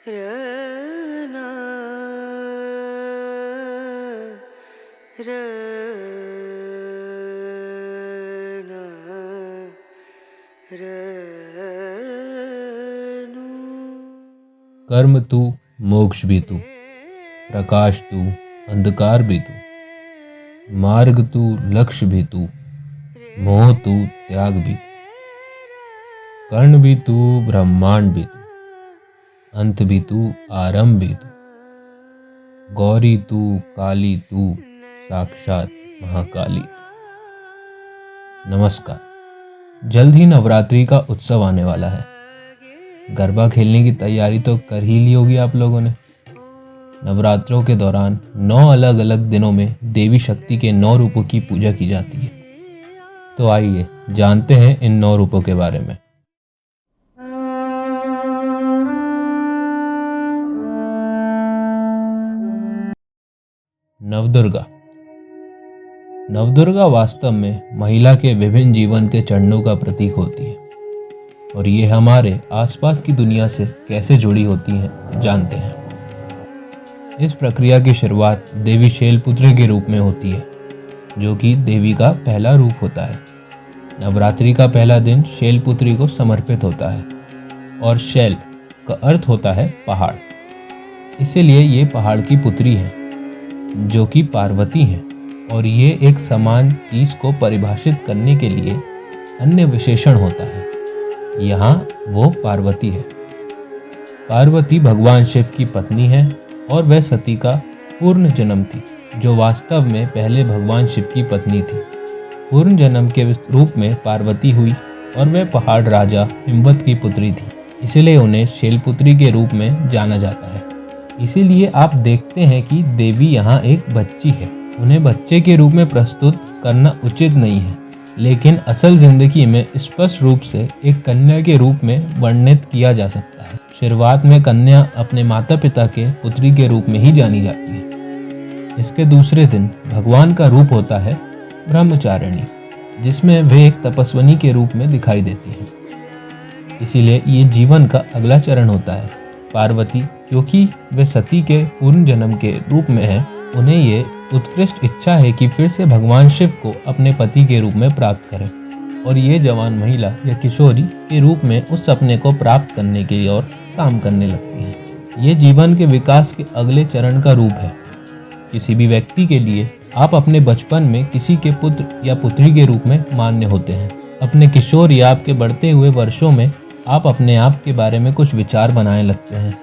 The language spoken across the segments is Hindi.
रना रना रनु। कर्म तू, मोक्ष भी तू, प्रकाश तू, अंधकार भी तू, मार्ग तू, लक्ष्य भी तू, मोह तू, त्याग भी तू, कर्ण भी तू, ब्रह्मांड भी तू, अंत भी तू, आरंभ भी तू, गौरी तू, काली तू, साक्षात महाकाली तू। नमस्कार। जल्द ही नवरात्रि का उत्सव आने वाला है। गरबा खेलने की तैयारी तो कर ही ली होगी आप लोगों ने। नवरात्रों के दौरान 9 अलग अलग दिनों में देवी शक्ति के 9 रूपों की पूजा की जाती है। तो आइए जानते हैं इन 9 रूपों के बारे में। नवदुर्गा। नवदुर्गा वास्तव में महिला के विभिन्न जीवन के चरणों का प्रतीक होती है और ये हमारे आसपास की दुनिया से कैसे जुड़ी होती हैं जानते हैं। इस प्रक्रिया की शुरुआत देवी शैलपुत्री के रूप में होती है, जो कि देवी का पहला रूप होता है। नवरात्रि का पहला दिन शैलपुत्री को समर्पित होता है और शैल का अर्थ होता है पहाड़, इसीलिए ये पहाड़ की पुत्री है जो कि पार्वती है और ये एक समान चीज को परिभाषित करने के लिए अन्य विशेषण होता है। यहाँ वो पार्वती है। पार्वती भगवान शिव की पत्नी है और वह सती का पूर्ण जन्म थी, जो वास्तव में पहले भगवान शिव की पत्नी थी। पूर्ण जन्म के रूप में पार्वती हुई और वह पहाड़ राजा हिमवत की पुत्री थी, इसलिए उन्हें शैलपुत्री के रूप में जाना जाता है। इसीलिए आप देखते हैं कि देवी यहाँ एक बच्ची है। उन्हें बच्चे के रूप में प्रस्तुत करना उचित नहीं है, लेकिन असल जिंदगी में स्पष्ट रूप से एक कन्या के रूप में वर्णित किया जा सकता है। शुरुआत में कन्या अपने माता पिता के पुत्री के रूप में ही जानी जाती है। इसके दूसरे दिन भगवान का रूप होता है ब्रह्मचारिणी, जिसमें वे एक तपस्विनी के रूप में दिखाई देती है। इसीलिए ये जीवन का अगला चरण होता है। पार्वती, क्योंकि वे सती के पूर्ण जन्म के रूप में हैं, उन्हें ये उत्कृष्ट इच्छा है कि फिर से भगवान शिव को अपने पति के रूप में प्राप्त करें और ये जवान महिला या किशोरी के रूप में उस सपने को प्राप्त करने की ओर काम करने लगती है। ये जीवन के विकास के अगले चरण का रूप है। किसी भी व्यक्ति के लिए आप अपने बचपन में किसी के पुत्र या पुत्री के रूप में मान्य होते हैं। अपने किशोर या आपके बढ़ते हुए वर्षों में आप अपने आप के बारे में कुछ विचार बनाने लगते हैं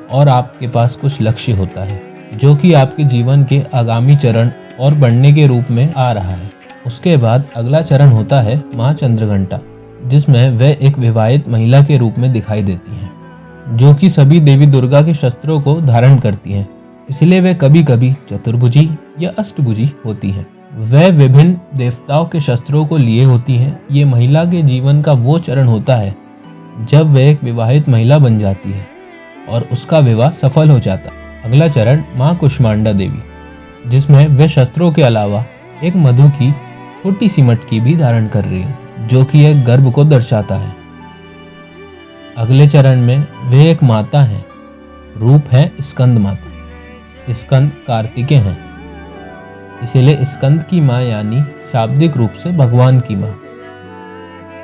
और आपके पास कुछ लक्ष्य होता है, जो कि आपके जीवन के आगामी चरण और बढ़ने के रूप में आ रहा है। उसके बाद अगला चरण होता है माँ चंद्रघंटा, जिसमें वह एक विवाहित महिला के रूप में दिखाई देती हैं, जो कि सभी देवी दुर्गा के शस्त्रों को धारण करती हैं। इसलिए वे कभी कभी चतुर्भुजी या अष्टभुजी होती हैं। वह विभिन्न देवताओं के शस्त्रों को लिए होती हैं। ये महिला के जीवन का वो चरण होता है जब वह एक विवाहित महिला बन जाती है और उसका विवाह सफल हो जाता है। अगला चरण माँ कुष्मांडा देवी, जिसमें वह शस्त्रों के अलावा एक मधु की छोटी सी मटकी भी धारण कर रही है, जो कि एक गर्भ को दर्शाता है। अगले चरण में वे एक माता हैं। रूप है स्कंद माता। स्कंद कार्तिकेय हैं, इसीलिए स्कंद की माँ यानी शाब्दिक रूप से भगवान की माँ।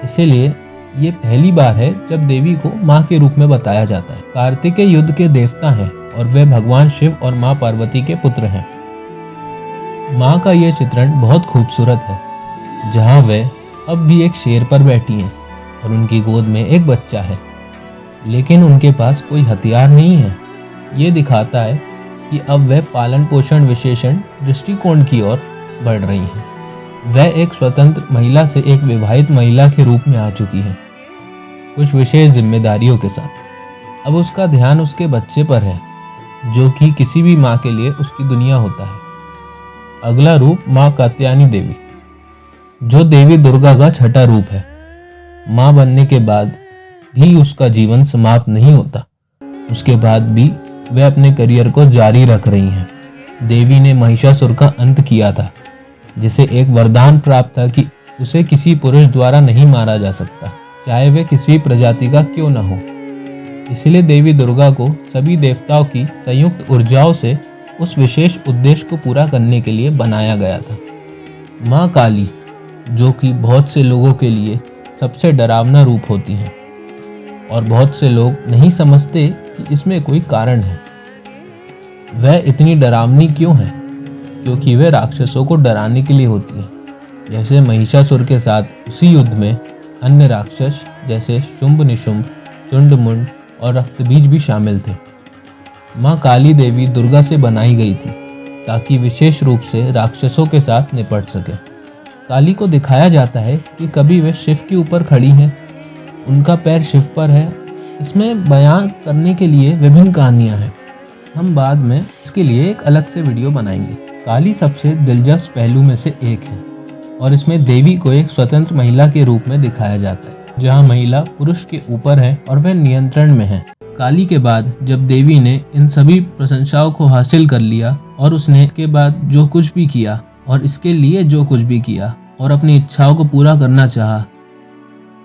इसीलिए ये पहली बार है जब देवी को माँ के रूप में बताया जाता है। कार्तिकेय युद्ध के देवता हैं और वे भगवान शिव और माँ पार्वती के पुत्र हैं। माँ का यह चित्रण बहुत खूबसूरत है, जहाँ वे अब भी एक शेर पर बैठी हैं और उनकी गोद में एक बच्चा है, लेकिन उनके पास कोई हथियार नहीं है। ये दिखाता है कि अब वह पालन पोषण विशेषण दृष्टिकोण की ओर बढ़ रही हैं। वह एक स्वतंत्र महिला से एक विवाहित महिला के रूप में आ चुकी है, कुछ विशेष जिम्मेदारियों के साथ। अब उसका ध्यान उसके बच्चे पर है, जो कि किसी भी माँ के लिए उसकी दुनिया होता है। अगला रूप माँ कात्यायनी देवी, जो देवी दुर्गा का छठा रूप है। माँ बनने के बाद भी उसका जीवन समाप्त नहीं होता। उसके बाद भी वह अपने करियर को जारी रख रही हैं। देवी ने महिषासुर का अंत किया था, जिसे एक वरदान प्राप्त था कि उसे किसी पुरुष द्वारा नहीं मारा जा सकता, चाहे वह किसी प्रजाति का क्यों न हो। इसलिए देवी दुर्गा को सभी देवताओं की संयुक्त ऊर्जाओं से उस विशेष उद्देश्य को पूरा करने के लिए बनाया गया था। माँ काली, जो कि बहुत से लोगों के लिए सबसे डरावना रूप होती हैं, और बहुत से लोग नहीं समझते कि इसमें कोई कारण है। वह इतनी डरावनी क्यों है? क्योंकि वह राक्षसों को डराने के लिए होती है। जैसे महिषासुर के साथ उसी युद्ध में अन्य राक्षस जैसे शुंभ निशुंभ, चुंड मुंड और रक्तबीज भी शामिल थे। माँ काली देवी दुर्गा से बनाई गई थी ताकि विशेष रूप से राक्षसों के साथ निपट सके। काली को दिखाया जाता है कि कभी वे शिव के ऊपर खड़ी हैं, उनका पैर शिव पर है। इसमें बयान करने के लिए विभिन्न कहानियाँ हैं। हम बाद में इसके लिए एक अलग से वीडियो बनाएंगे। काली सबसे दिलचस्प पहलू में से एक है और इसमें देवी को एक स्वतंत्र महिला के रूप में दिखाया जाता है, जहाँ महिला पुरुष के ऊपर है और वह नियंत्रण में है। काली के बाद जब देवी ने इन सभी प्रशंसाओं को हासिल कर लिया और उसने इसके बाद जो कुछ भी किया और इसके लिए जो कुछ भी किया और अपनी इच्छाओं को पूरा करना चाहा,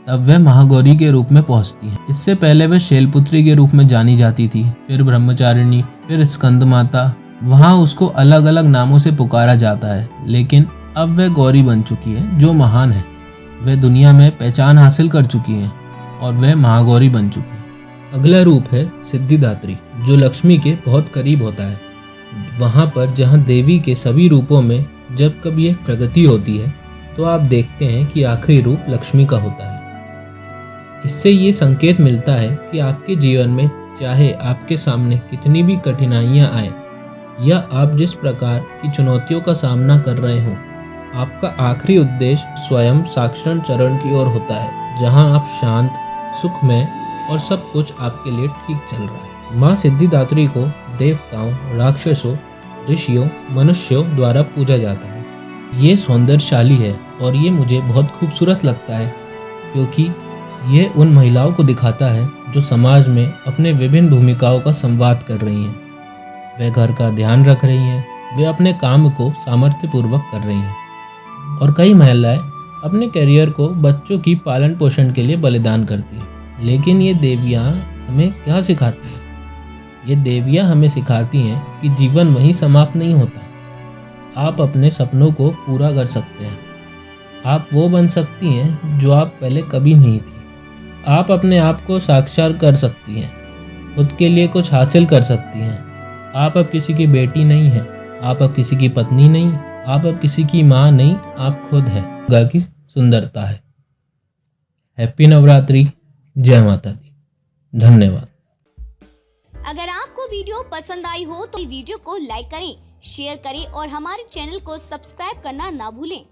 तब वह महागौरी के रूप में पहुंचती है। इससे पहले वह शैलपुत्री के रूप में जानी जाती थी, फिर ब्रह्मचारिणी, फिर स्कंद माता। वहाँ उसको अलग अलग नामों से पुकारा जाता है, लेकिन अब वह गौरी बन चुकी है जो महान है। वह दुनिया में पहचान हासिल कर चुकी है और वह महागौरी बन चुकी है। अगला रूप है सिद्धिदात्री, जो लक्ष्मी के बहुत करीब होता है। वहाँ पर जहाँ देवी के सभी रूपों में जब कभी एक प्रगति होती है तो आप देखते हैं कि आखिरी रूप लक्ष्मी का होता है। इससे ये संकेत मिलता है कि आपके जीवन में चाहे आपके सामने कितनी भी कठिनाइयाँ आए या आप जिस प्रकार की चुनौतियों का सामना कर रहे हो, आपका आखिरी उद्देश्य स्वयं साक्षात चरण की ओर होता है, जहां आप शांत, सुखमय और सब कुछ आपके लिए ठीक चल रहा है। माँ सिद्धिदात्री को देवताओं, राक्षसों, ऋषियों, मनुष्यों द्वारा पूजा जाता है। ये सौंदर्यशाली है और ये मुझे बहुत खूबसूरत लगता है, क्योंकि ये उन महिलाओं को दिखाता है जो समाज में अपने विभिन्न भूमिकाओं का संवाद कर रही हैं। वे घर का ध्यान रख रही हैं, वे अपने काम को सामर्थ्यपूर्वक कर रही हैं, और कई महिलाएं अपने करियर को बच्चों की पालन पोषण के लिए बलिदान करती हैं। लेकिन ये देवियाँ हमें क्या सिखाती हैं? ये देवियाँ हमें सिखाती हैं कि जीवन वहीं समाप्त नहीं होता। आप अपने सपनों को पूरा कर सकते हैं। आप वो बन सकती हैं जो आप पहले कभी नहीं थी। आप अपने आप को साक्षात कर सकती हैं, खुद के लिए कुछ हासिल कर सकती हैं। आप अब किसी की बेटी नहीं हैं, आप अब किसी की पत्नी नहीं, आप अब किसी की माँ नहीं, आप खुद हैं। दुर्गा की सुंदरता है। हैप्पी नवरात्रि। जय माता दी। धन्यवाद। अगर आपको वीडियो पसंद आई हो तो वीडियो को लाइक करें, शेयर करें और हमारे चैनल को सब्सक्राइब करना ना भूलें।